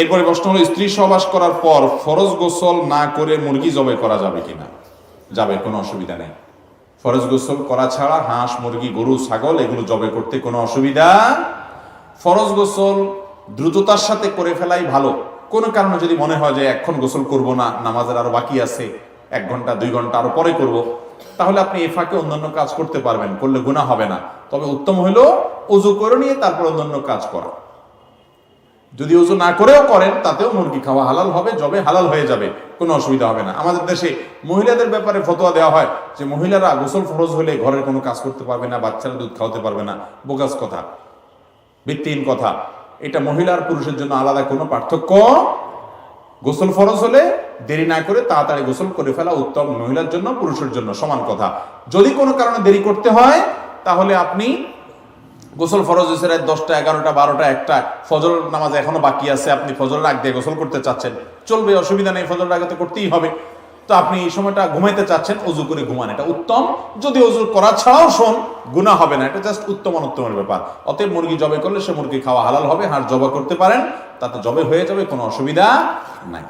এরপরে প্রশ্ন হলো, স্ত্রী সহবাস করার পর ফরজ গোসল না করে মুরগি জবাই করা যাবে কিনা? যাবে, কোনো অসুবিধা নেই। ফরজ গোসল করা ছাড়া হাঁস, মুরগি, গরু, ছাগল এগুলো জবাই করতে কোনো অসুবিধা। ফরজ গোসল দ্রুততার সাথে করে ফেলাই ভালো। কোনো কারণে যদি মনে হয় যে এখন গোসল করব না, নামাজের আরো বাকি আছে, 1 ঘন্টা 2 ঘন্টা আরো পরে করব, তাহলে আপনি এ ফাঁকে অন্যান্য কাজ করতে পারবেন, করলে গুনাহ হবে না। তবে উত্তম হলো ওযু করে নিয়ে তারপর অন্যান্য কাজ করা। যদি ওযু না করেও করেন তাতেও মুরগি খাওয়া হালাল হবে, জবে হালাল হয়ে যাবে, কোনো অসুবিধা হবে না। আমাদের দেশে মহিলাদের ব্যাপারে ফতোয়া দেওয়া হয় যে মহিলারা গোসল ফরজ হলে ঘরের কোনো কাজ করতে পারবে না, বাচ্চারা দুধ খাওয়াতে পারবে না। বোগাস কথা, ভিত্তিহীন কথা। এটা মহিলা আর পুরুষের জন্য আলাদা কোনো পার্থক্য। গোসল ফরজ হলে দেরি না করে তাড়াতাড়ি গোসল করে ফেলা উত্তম, মহিলার জন্য পুরুষের জন্য সমান কথা। যদি কোনো কারণে দেরি করতে হয় তাহলে আপনি গোসল ফরজ হয়েছে রাত 10টা, 11টা, 12টা, 1টা, ফজর নামাজ এখনো বাকি আছে, আপনি ফজরের আগ দিয়ে গোসল করতে চাচ্ছেন, চলবে, অসুবিধা নেই, ফজরের আগে তো করতেই হবে। তো আপনি এই সময়টা ঘুমাইতে চাচ্ছেন, ওযু করে ঘুমান, এটা উত্তম। যদি ওযু করা ছাড়াও গুনাহ হবে না, এটা জাস্ট উত্তম অনুত্তমের ব্যাপার। অতএব মুরগি জবাই করলে সে মুরগি খাওয়া হালাল হবে, হাঁস জবাই করতে পারেন, তাতে জবাই হয়ে যাবে, কোনো অসুবিধা নাই।